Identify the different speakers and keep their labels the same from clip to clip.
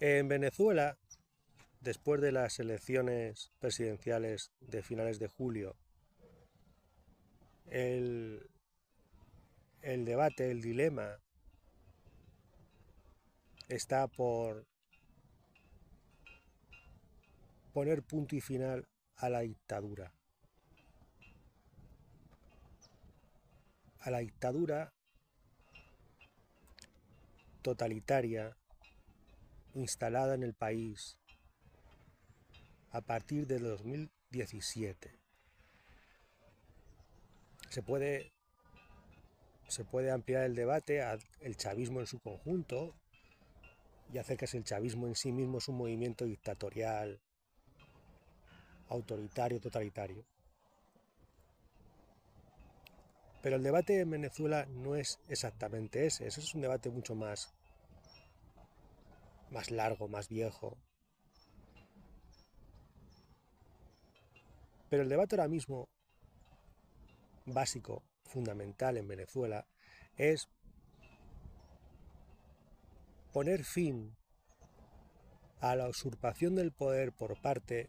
Speaker 1: En Venezuela, después de las elecciones presidenciales de finales de julio, el, el debate, el dilema, está por poner punto y final a la dictadura totalitaria instalada en el país a partir de 2017. Se puede ampliar el debate al chavismo en su conjunto y hacer que el chavismo en sí mismo es un movimiento dictatorial, autoritario, totalitario. Pero el debate en Venezuela no es exactamente ese es un debate mucho más largo, más viejo. Pero el debate ahora mismo, básico, fundamental en Venezuela, es poner fin a la usurpación del poder por parte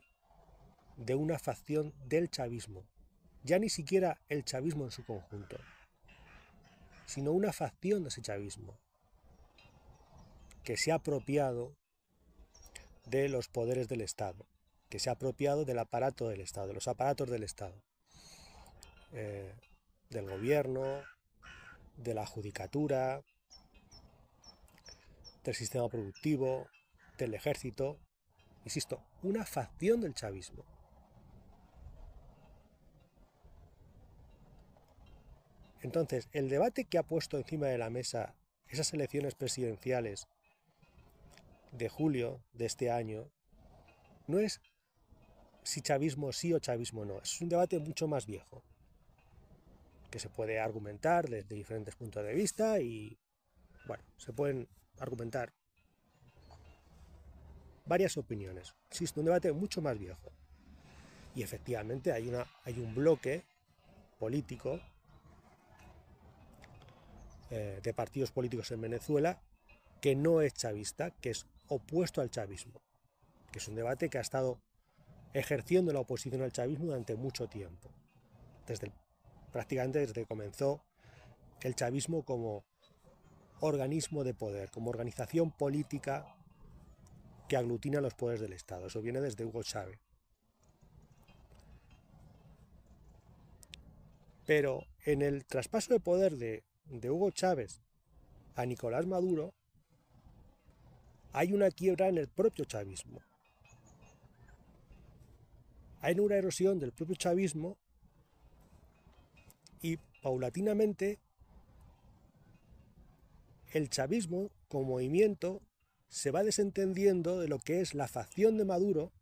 Speaker 1: de una facción del chavismo, ya ni siquiera el chavismo en su conjunto, sino una facción de ese chavismo que se ha apropiado de los poderes del Estado, que se ha apropiado del aparato del Estado, de los aparatos del Estado, del gobierno, de la judicatura, del sistema productivo, del ejército. Insisto, una facción del chavismo. Entonces, el debate que ha puesto encima de la mesa esas elecciones presidenciales de julio de este año no es si chavismo sí o chavismo no, es un debate mucho más viejo, que se puede argumentar desde diferentes puntos de vista y, bueno, se pueden argumentar varias opiniones. Existe un debate mucho más viejo y efectivamente hay un bloque político de partidos políticos en Venezuela que no es chavista, que es opuesto al chavismo, que es un debate que ha estado ejerciendo la oposición al chavismo durante mucho tiempo, prácticamente desde que comenzó el chavismo como organismo de poder, como organización política que aglutina los poderes del Estado. Eso viene desde Hugo Chávez. Pero en el traspaso de poder de Hugo Chávez a Nicolás Maduro hay una quiebra en el propio chavismo. Hay una erosión del propio chavismo y paulatinamente el chavismo como movimiento se va desentendiendo de lo que es la facción de Maduro,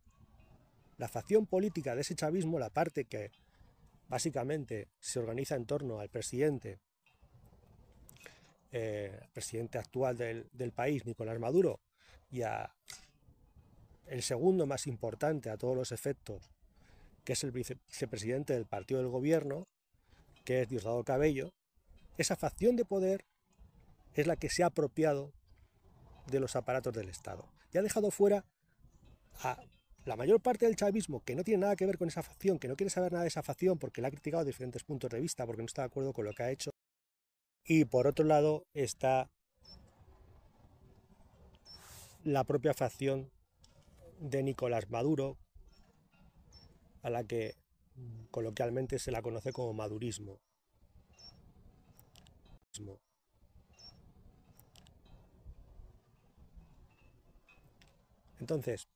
Speaker 1: la facción política de ese chavismo, la parte que básicamente se organiza en torno al presidente actual del país, Nicolás Maduro, y a el segundo más importante a todos los efectos, que es el vicepresidente del partido del gobierno, que es Diosdado Cabello. Esa facción de poder es la que se ha apropiado de los aparatos del Estado y ha dejado fuera a la mayor parte del chavismo, que no tiene nada que ver con esa facción, que no quiere saber nada de esa facción porque la ha criticado de diferentes puntos de vista, porque no está de acuerdo con lo que ha hecho. Y por otro lado está la propia facción de Nicolás Maduro, a la que coloquialmente se la conoce como madurismo. Entonces,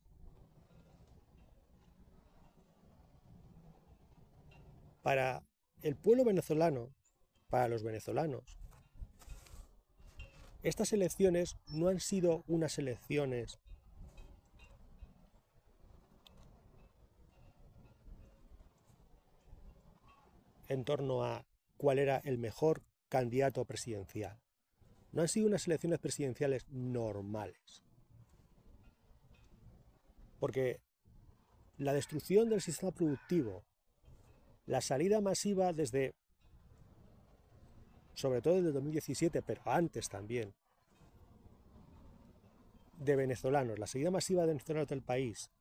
Speaker 1: para el pueblo venezolano, para los venezolanos, estas elecciones no han sido unas elecciones en torno a cuál era el mejor candidato presidencial. No han sido unas elecciones presidenciales normales. Porque la destrucción del sistema productivo, la salida masiva sobre todo desde 2017, pero antes también, de venezolanos, la salida masiva de venezolanos del país,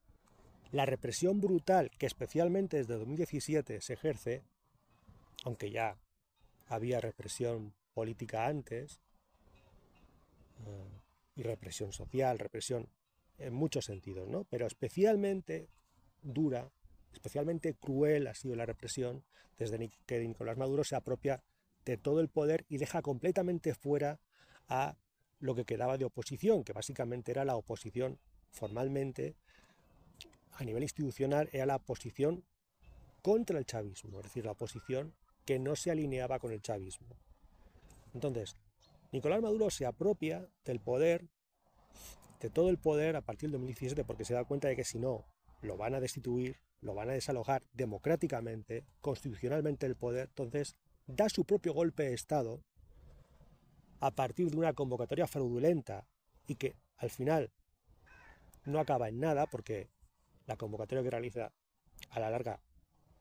Speaker 1: la represión brutal que especialmente desde 2017 se ejerce, aunque ya había represión política antes, y represión social, represión en muchos sentidos, ¿no? Pero especialmente dura, especialmente cruel ha sido la represión desde que Nicolás Maduro se apropia de todo el poder y deja completamente fuera a lo que quedaba de oposición, que básicamente era la oposición formalmente, a nivel institucional, era la oposición contra el chavismo, es decir, la oposición que no se alineaba con el chavismo. Entonces, Nicolás Maduro se apropia del poder, de todo el poder a partir del 2017, porque se da cuenta de que si no, lo van a destituir, lo van a desalojar democráticamente, constitucionalmente el poder. Entonces da su propio golpe de Estado a partir de una convocatoria fraudulenta y que al final no acaba en nada, porque la convocatoria que realiza a la larga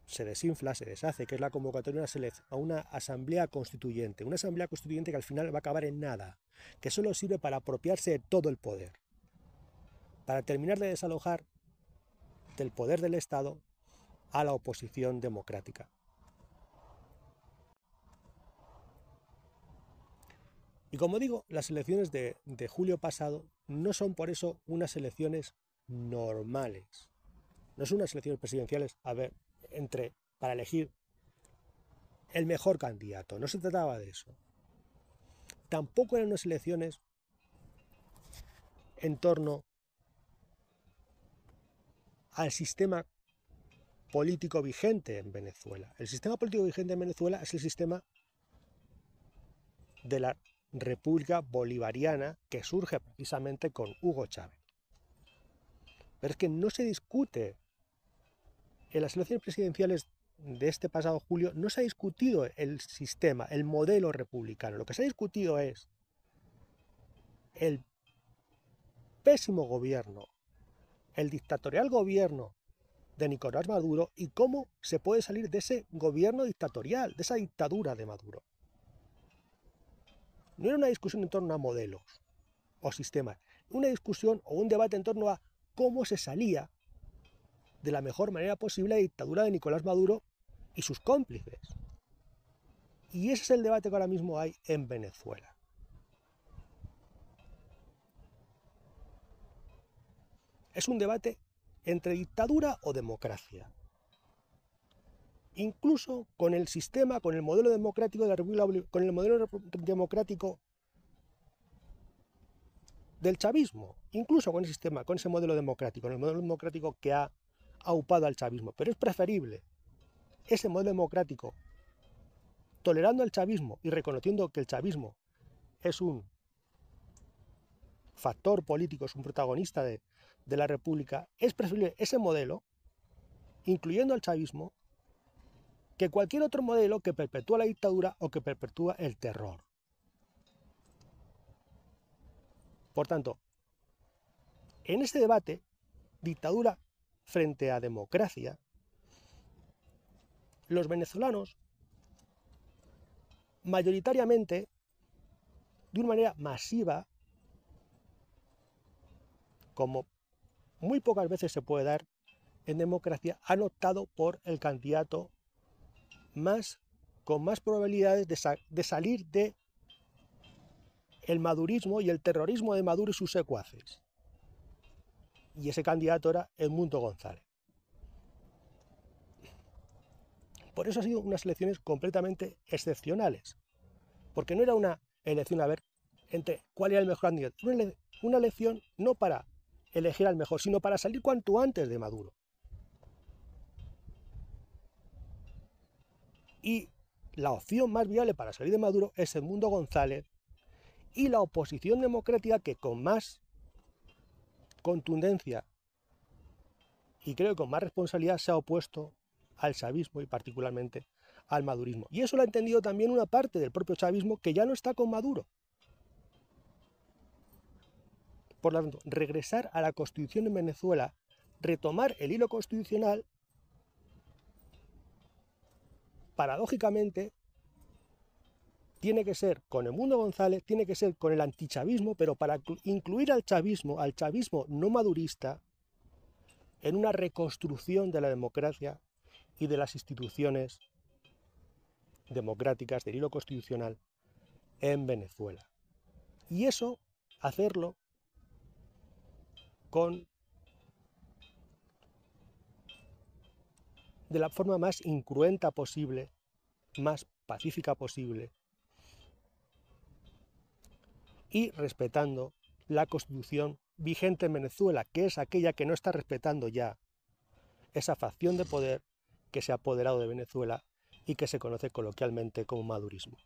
Speaker 1: se desinfla, se deshace, que es la convocatoria a una asamblea constituyente que al final va a acabar en nada, que solo sirve para apropiarse de todo el poder, para terminar de desalojar del poder del Estado a la oposición democrática. Y como digo, las elecciones de julio pasado no son por eso unas elecciones normales. No son unas elecciones presidenciales, para elegir el mejor candidato. No se trataba de eso. Tampoco eran unas elecciones en torno al sistema político vigente en Venezuela. El sistema político vigente en Venezuela es el sistema de la República Bolivariana que surge precisamente con Hugo Chávez. Pero es que no se discute en las elecciones presidenciales de este pasado julio, no se ha discutido el sistema, el modelo republicano. Lo que se ha discutido es el pésimo gobierno, el dictatorial gobierno de Nicolás Maduro y cómo se puede salir de ese gobierno dictatorial, de esa dictadura de Maduro. No era una discusión en torno a modelos o sistemas, una discusión o un debate en torno a cómo se salía de la mejor manera posible la dictadura de Nicolás Maduro y sus cómplices. Y ese es el debate que ahora mismo hay en Venezuela. Es un debate entre dictadura o democracia. Incluso con el sistema, con el modelo democrático de la República, con el modelo democrático del chavismo, incluso con el sistema, con ese modelo democrático, con el modelo democrático que ha aupado al chavismo. Pero es preferible ese modelo democrático tolerando al chavismo y reconociendo que el chavismo es un factor político, es un protagonista de la República, es preferible ese modelo, incluyendo al chavismo, que cualquier otro modelo que perpetúa la dictadura o que perpetúa el terror. Por tanto, en este debate, dictadura frente a democracia, los venezolanos, mayoritariamente, de una manera masiva, como muy pocas veces se puede dar en democracia, han optado por el candidato con más probabilidades de salir de el madurismo y el terrorismo de Maduro y sus secuaces. Y ese candidato era Edmundo González. Por eso han sido unas elecciones completamente excepcionales, porque no era una elección a ver entre cuál era el mejor candidato, una elección no para elegir al mejor, sino para salir cuanto antes de Maduro. Y la opción más viable para salir de Maduro es Edmundo González y la oposición democrática que con más contundencia y creo que con más responsabilidad se ha opuesto al chavismo y particularmente al madurismo. Y eso lo ha entendido también una parte del propio chavismo que ya no está con Maduro. Por lo tanto, regresar a la Constitución en Venezuela, retomar el hilo constitucional, paradójicamente, tiene que ser con el Mundo González, tiene que ser con el antichavismo, pero para incluir al chavismo no madurista, en una reconstrucción de la democracia y de las instituciones democráticas del hilo constitucional en Venezuela. Y eso, hacerlo de la forma más incruenta posible, más pacífica posible, y respetando la Constitución vigente en Venezuela, que es aquella que no está respetando ya esa facción de poder que se ha apoderado de Venezuela y que se conoce coloquialmente como madurismo.